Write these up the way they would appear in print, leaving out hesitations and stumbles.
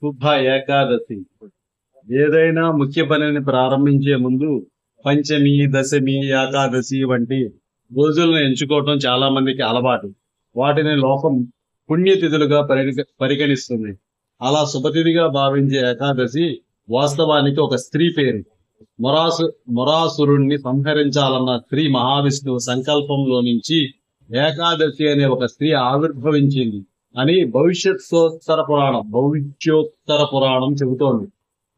శుభ ఏకాదశి. ఏదైనా ముఖ్య పనిని ప్రారంభించే ముందు పంచమి, దశమి, ఏకాదశి వంటి రోజులను ఎంచుకోవటం చాలా మందికి అలవాటు. వాటిని లోకం పుణ్యతిథులుగా పరిగణిస్తుంది. అలా శుభతిథిగా భావించే ఏకాదశి వాస్తవానికి ఒక స్త్రీ పేరు. మొరాసురుణ్ణి సంహరించాలన్న శ్రీ మహావిష్ణువు సంకల్పంలో నుంచి ఏకాదశి అనే ఒక స్త్రీ ఆవిర్భవించింది అని భవిష్యోత్తర పురాణం చెబుతోంది.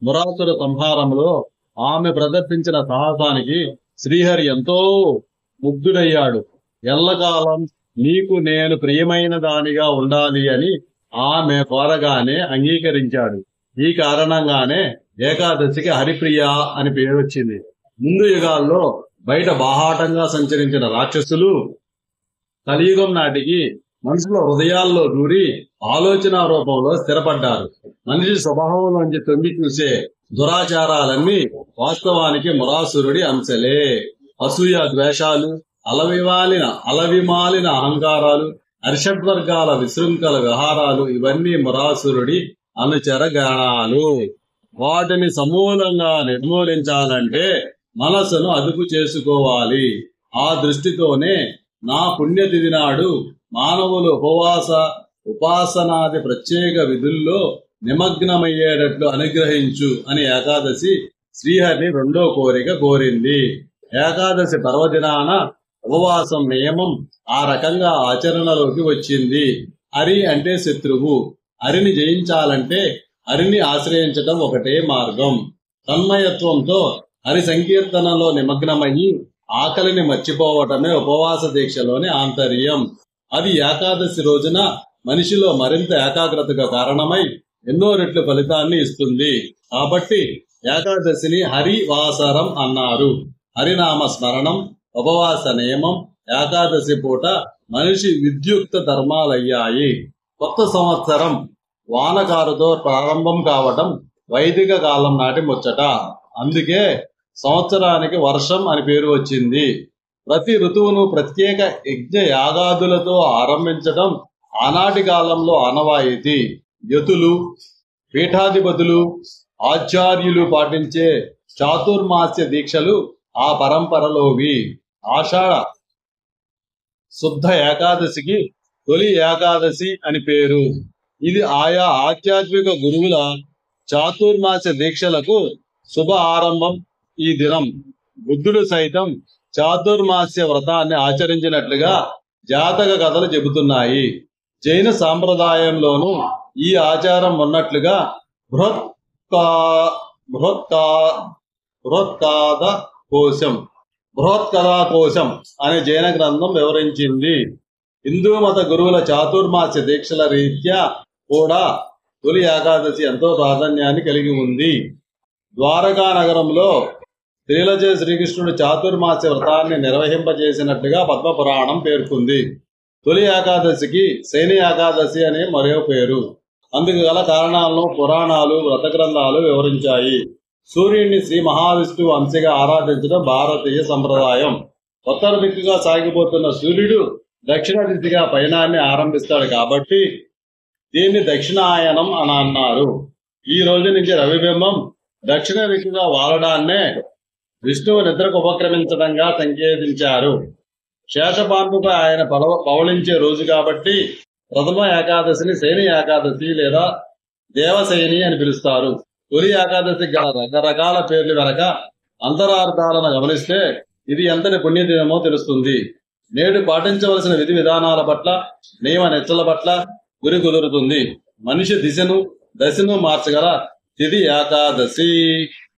మురాసుర సంహారంలో ఆమె ప్రదర్శించిన సాహసానికి శ్రీహరి ఎంతో ముగ్ధుడయ్యాడు. ఎల్లకాలం నీకు నేను ప్రియమైన దానిగా ఉండాలి అని ఆమె కోరగానే అంగీకరించాడు. ఈ కారణంగానే ఏకాదశికి హరిప్రియ అని పేరు వచ్చింది. ముందు యుగాల్లో బయట బాహాటంగా సంచరించిన రాక్షసులు కలియుగం నాటికి మనుషుల హృదయాల్లో దూరి ఆలోచన రూపంలో స్థిరపడ్డారు. మనిషి స్వభావంలోంచి తొంగి చూసే దురాచారాలన్నీ వాస్తవానికి మురాసురుడి అంశలే. అసూయ, ద్వేషాలు, అలవిమాలిన అహంకారాలు, అరిషడ్వర్గాల విశృంఖల వ్యవహారాలు ఇవన్నీ మురాసురుడి అనుచర గణాలు. వాటిని సమూలంగా నిర్మూలించాలంటే మనసును అదుపు చేసుకోవాలి. ఆ దృష్టితోనే నా పుణ్యతిథి నాడు మానవులు ఉపాసనాది ప్రత్యేక విధుల్లో నిమగ్నమయ్యేటట్లు అనుగ్రహించు అని ఏకాదశి శ్రీహరిని రెండో కోరిక కోరింది. ఏకాదశి పర్వదినాన ఉపవాసం నియమం ఆ రకంగా ఆచరణలోకి వచ్చింది. హరి అంటే శత్రువు. హరిని జయించాలంటే హరిని ఆశ్రయించటం ఒకటే మార్గం. తన్మయత్వంతో హరి సంకీర్తనలో నిమగ్నమయ్యి ఆకలిని మర్చిపోవటమే ఉపవాస దీక్షలోని ఆంతర్యం. అది ఏకాదశి రోజున మనిషిలో మరింత ఏకాగ్రతగా కారణమై ఎన్నో రెట్లు ఫలితాన్ని ఇస్తుంది. కాబట్టి ఏకాదశిని హరివాసరం అన్నారు. హరినామ స్మరణం, ఉపవాస నియమం ఏకాదశి పూట మనిషి విద్యుక్త ధర్మాలయ్యాయి. కొత్త సంవత్సరం వానకారుతో ప్రారంభం కావటం వైదిక కాలం నాటి ముచ్చట. అందుకే సంవత్సరానికి వర్షం అని పేరు వచ్చింది. ప్రతి ఋతువును ప్రత్యేక యజ్ఞ యాగాదులతో ఆరంభించటం ఆనాటి కాలంలో ఆనవాయితీ. యతులు, పీఠాధిపతులు, ఆచార్యులు పాటించే చాతుర్మాస్య దీక్షలు ఆ పరంపరలోవి. ఆషాఢ శుద్ధ ఏకాదశికి తొలి ఏకాదశి అని పేరు. ఇది ఆయా ఆధ్యాత్మిక గురువుల చాతుర్మాస్య దీక్షలకు శుభ ఆరంభం. ఈ దినం బుద్ధుడు సైతం చాతుర్మాస్య వ్రతాన్ని ఆచరించినట్లుగా జాతక కథలు చెబుతున్నాయి. జైన సాంప్రదాయంలోనూ ఈ ఆచారం ఉన్నట్లుగా బృహత్కథా కోశం అనే జైన గ్రంథం వివరించింది. హిందూ మత గురువుల చాతుర్మాస్య దీక్షల రీత్యా కూడా తొలి ఏకాదశి ఎంతో ప్రాధాన్యాన్ని కలిగి ఉంది. ద్వారకా నగరంలో స్త్రీలచే శ్రీకృష్ణుడు చాతుర్మాస్య వ్రతాన్ని నిర్వహింపజేసినట్లుగా పద్మపురాణం పేర్కొంది. తొలి ఏకాదశికి శయని ఏకాదశి అనే మరో పేరు. అందుకు గల కారణాలను పురాణాలు, వ్రత గ్రంథాలు వివరించాయి. సూర్యుడిని శ్రీ మహావిష్ణువు అంశగా ఆరాధించడం భారతీయ సంప్రదాయం. ఉత్తర దిక్కుగా సాగిపోతున్న సూర్యుడు దక్షిణ దిశగా పయనాన్ని ఆరంభిస్తాడు కాబట్టి దీన్ని దక్షిణాయనం అని అన్నారు. ఈ రోజు నుంచి రవిబింబం దక్షిణ దిక్కుగా వాలడాన్నే విష్ణువు నిద్రకు ఉపక్రమించడంగా సంకేతించారు. శేషపాన్పుపై ఆయన పవళించే రోజు కాబట్టి ప్రథమ ఏకాదశిని శయని ఏకాదశి లేదా దేవశయని అని పిలుస్తారు. తొలి ఏకాదశి గల రకరకాల పేర్లు వెనక అంతరార్థాలను గమనిస్తే ఇది ఎంతటి పుణ్యదినమో తెలుస్తుంది. నేడు పాటించవలసిన విధి విధానాల పట్ల, నియమ నిష్టల పట్ల గురి కుదురుతుంది. మనిషి దశను మార్చగల తిథి ఏకాదశి.